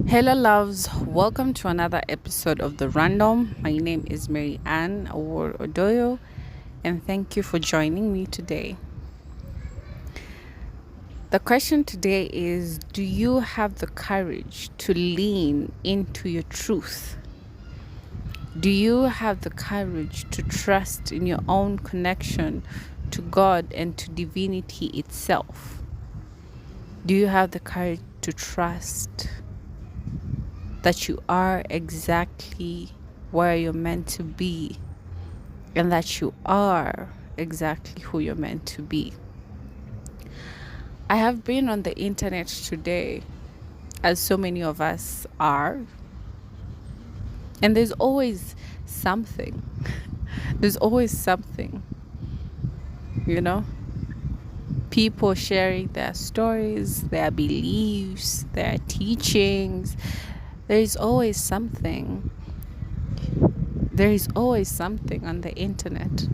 Hello, loves. Welcome to another episode of The Random. My name is Mary Ann Awor Odoyo, and thank you for joining me today. The question today is: do you have the courage to lean into your truth? Do you have the courage to trust in your own connection to God and to divinity itself? Do you have the courage to trust that you are exactly where you're meant to be and that you are exactly who you're meant to be? I have been on the internet today, as so many of us are, and there's always something. There's always something, you know? People sharing their stories, their beliefs, their teachings. There is always something. There is always something on the internet.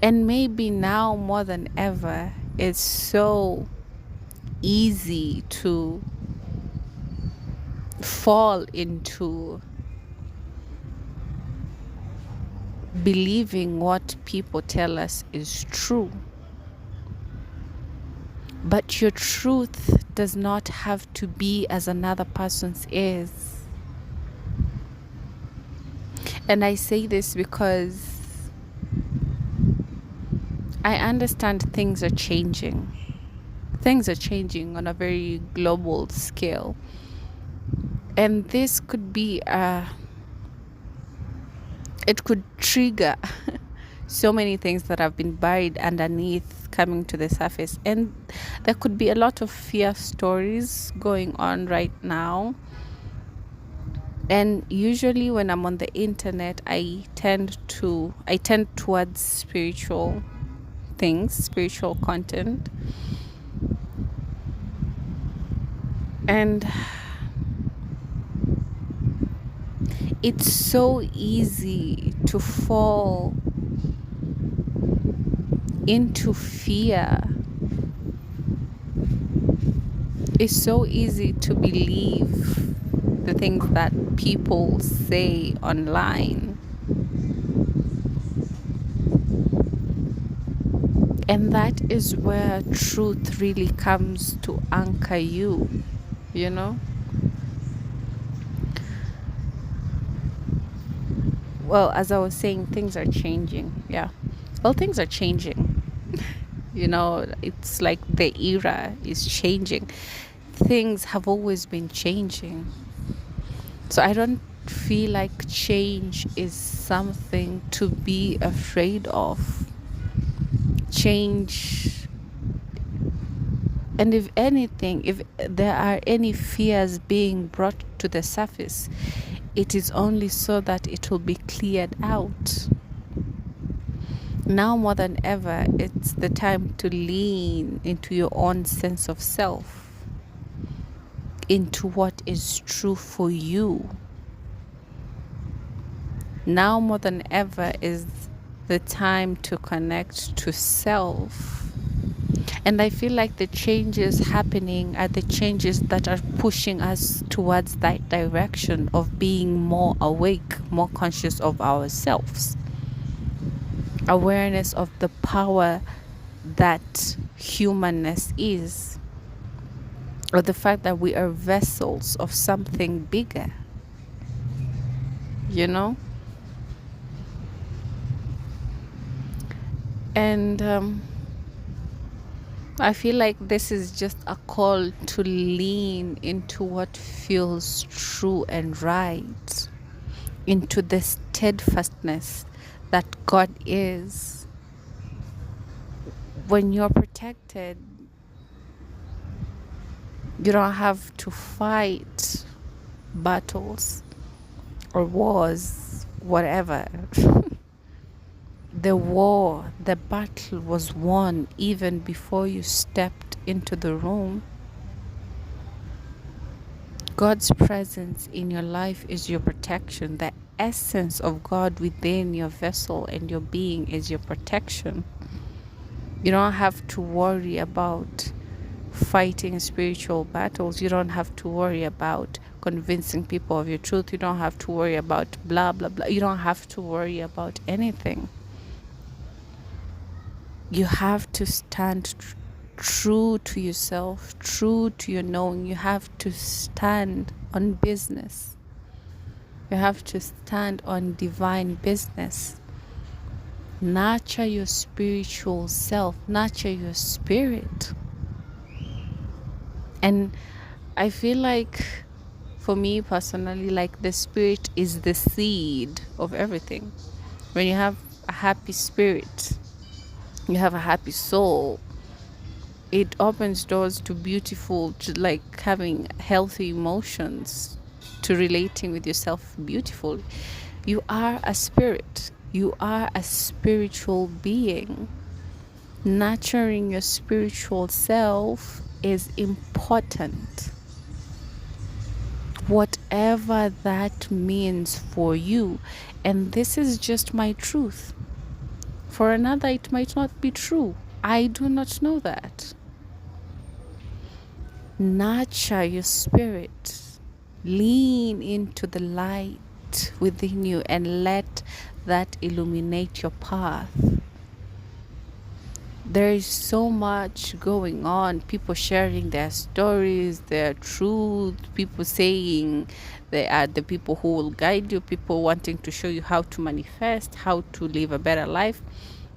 And maybe now more than ever, it's so easy to fall into believing what people tell us is true. But your truth does not have to be as another person's is. And I say this because I understand things are changing. Things are changing on a very global scale. And this could be it could trigger so many things that have been buried underneath coming to the surface. And there could be a lot of fear stories going on right now. And usually when I'm on the internet, I tend towards spiritual things, spiritual content. And it's so easy to fall into fear. It's so easy to believe the things that people say online. And that is where truth really comes to anchor you, you know? Well, as I was saying, things are changing. Yeah. Well, things are changing. It's like the era is changing. Things have always been changing. So I don't feel like change is something to be afraid of. Change, and if anything, if there are any fears being brought to the surface, it is only so that it will be cleared out. Now more than ever, it's the time to lean into your own sense of self, into what is true for you. Now more than ever is the time to connect to self. And I feel like the changes happening are the changes that are pushing us towards that direction of being more awake, more conscious of ourselves. Awareness of the power that humanness is, or the fact that we are vessels of something bigger, you know? And I feel like this is just a call to lean into what feels true and right, into the steadfastness that God is. When you're protected, you don't have to fight battles or wars, whatever. The battle was won even before you stepped into the room. God's presence in your life is your protection. The essence of God within your vessel and your being is your protection. You don't have to worry about fighting spiritual battles. You don't have to worry about convincing people of your truth. You don't have to worry about blah, blah, blah. You don't have to worry about anything. You have to stand true to yourself, true to your knowing. You have to stand on business. You have to stand on divine business. Nurture your spiritual self, nurture your spirit. And I feel like, for me personally, like the spirit is the seed of everything. When you have a happy spirit, you have a happy soul, it opens doors to beautiful, to like having healthy emotions, to relating with yourself beautifully. You are a spirit. You are a spiritual being. Nurturing your spiritual self is important. Whatever that means for you. And this is just my truth. For another, it might not be true. I do not know that. Nurture your spirit. Lean into the light within you and let that illuminate your path. There is so much going on. People sharing their stories, their truth, people saying they are the people who will guide you, people wanting to show you how to manifest, how to live a better life.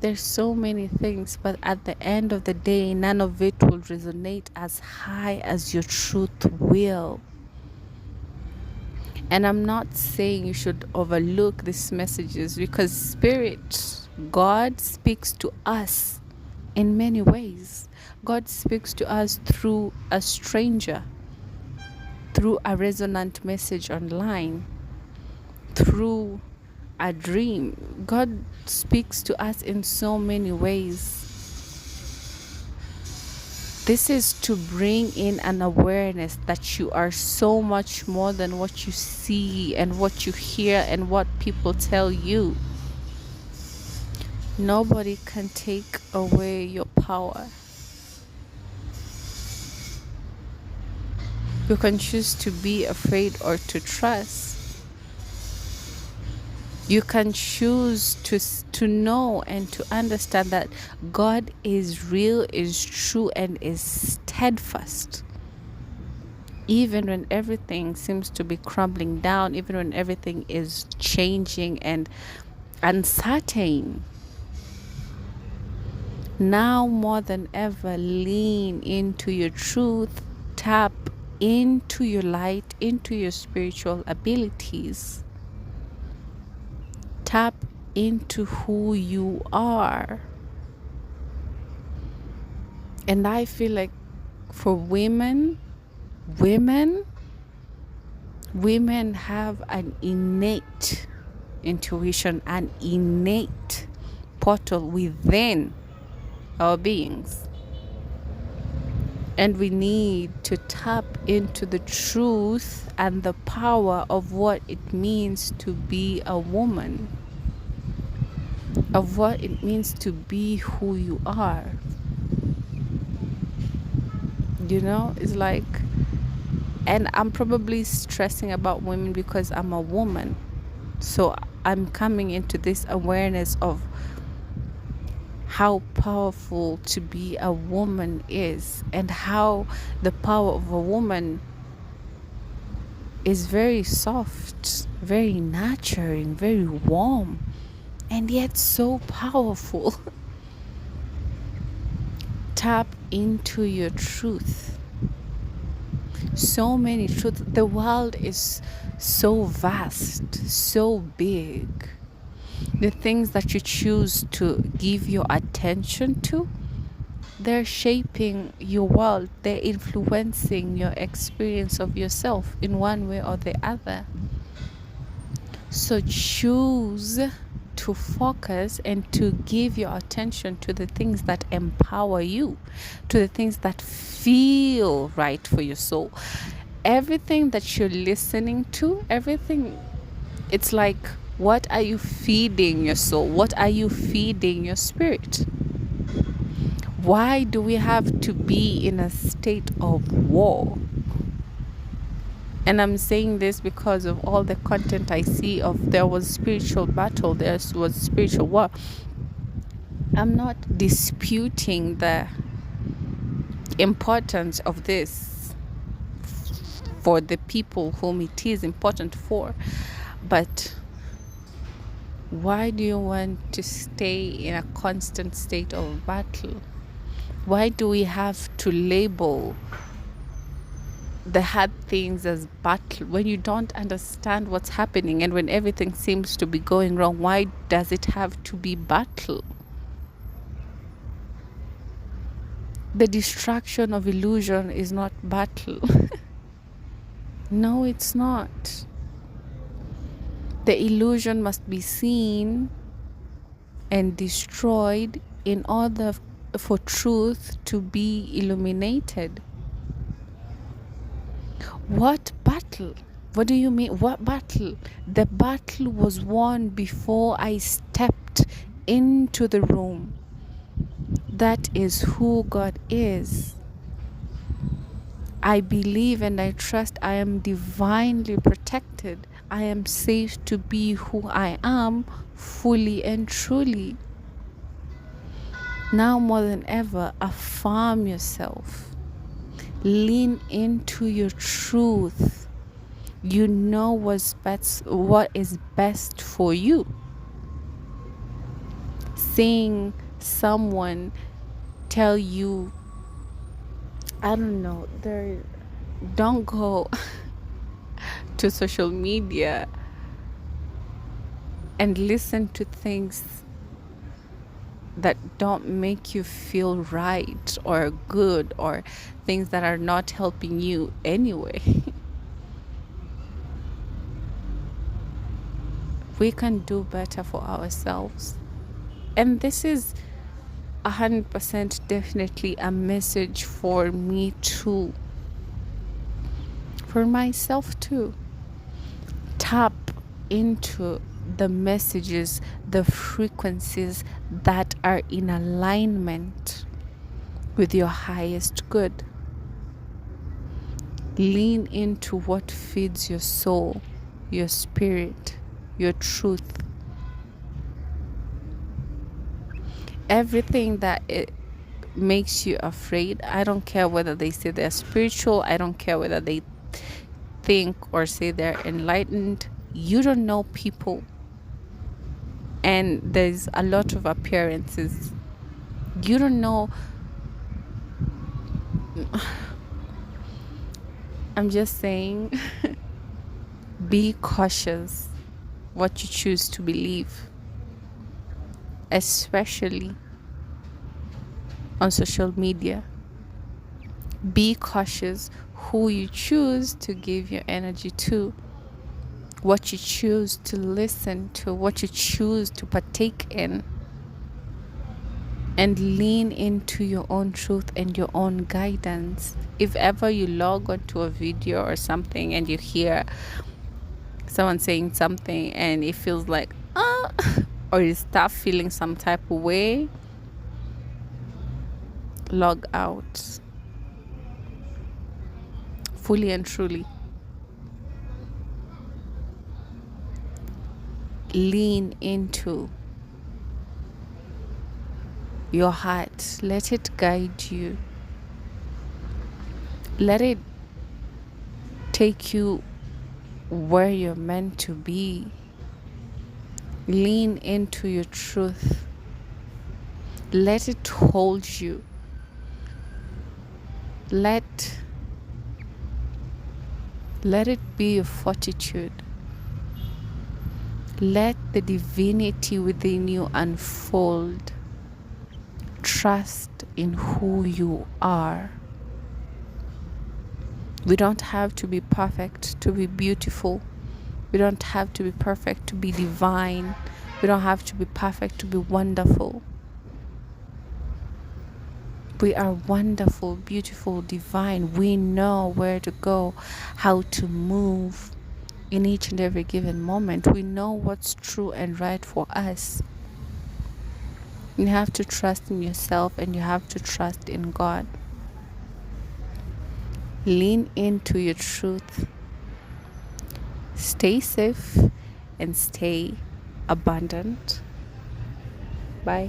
There's so many things, but at the end of the day, none of it will resonate as high as your truth will. And I'm not saying you should overlook these messages, because Spirit, God speaks to us in many ways. God speaks to us through a stranger, through a resonant message online, through a dream. God speaks to us in so many ways. This is to bring in an awareness that you are so much more than what you see and what you hear and what people tell you. Nobody can take away your power. You can choose to be afraid or to trust. You can choose to know and to understand that God is real, is true, and is steadfast. Even when everything seems to be crumbling down, even when everything is changing and uncertain. Now more than ever, lean into your truth, tap into your light, into your spiritual abilities. Tap into who you are. And I feel like for women have an innate intuition, an innate portal within our beings. And we need to tap into the truth and the power of what it means to be a woman, of what it means to be who you are. You know, it's like, and I'm probably stressing about women because I'm a woman. So I'm coming into this awareness of how powerful to be a woman is, and how the power of a woman is very soft, very nurturing, very warm, and yet so powerful. Tap into your truth. So many truths. The world is so vast, so big. The things that you choose to give your attention to, they're shaping your world. They're influencing your experience of yourself in one way or the other. So choose to focus and to give your attention to the things that empower you, to the things that feel right for your soul. Everything that you're listening to, everything, it's like, what are you feeding your soul? What are you feeding your spirit? Why do we have to be in a state of war? And I'm saying this because of all the content I see of there was spiritual battle, there was spiritual war. I'm not disputing the importance of this for the people whom it is important for, but why do you want to stay in a constant state of battle? Why do we have to label the hard things as battle when you don't understand what's happening, and when everything seems to be going wrong? Why does it have to be battle? The destruction of illusion is not battle. No, it's not. The illusion must be seen and destroyed in order for truth to be illuminated. What battle? What do you mean? What battle? The battle was won before I stepped into the room. That is who God is. I believe and I trust I am divinely protected. I am safe to be who I am, fully and truly. Now more than ever, affirm yourself. Lean into your truth. You know what is best for you. Seeing someone tell you, I don't know, don't go to social media and listen to things that don't make you feel right or good, or things that are not helping you anyway. We can do better for ourselves. And this is 100% definitely a message for me too. For myself too. Tap into the messages, the frequencies that are in alignment with your highest good. Lean into what feeds your soul, your spirit, your truth. Everything that it makes you afraid, I don't care whether they say they're spiritual, I don't care whether they think or say they're enlightened. You don't know people, and there's a lot of appearances. You don't know. I'm just saying, be cautious what you choose to believe, especially on social media. Be cautious who you choose to give your energy to, what you choose to listen to, what you choose to partake in, and lean into your own truth and your own guidance. If ever you log onto a video or something and you hear someone saying something and it feels like, or you start feeling some type of way, log out. Fully and truly. Lean into your heart. Let it guide you. Let it take you where you're meant to be. Lean into your truth. Let it hold you. Let it be your fortitude. Let the divinity within you unfold. Trust in who you are. We don't have to be perfect to be beautiful. We don't have to be perfect to be divine. We don't have to be perfect to be wonderful. We are wonderful, beautiful, divine. We know where to go, how to move in each and every given moment. We know what's true and right for us. You have to trust in yourself and you have to trust in God. Lean into your truth. Stay safe and stay abundant. Bye.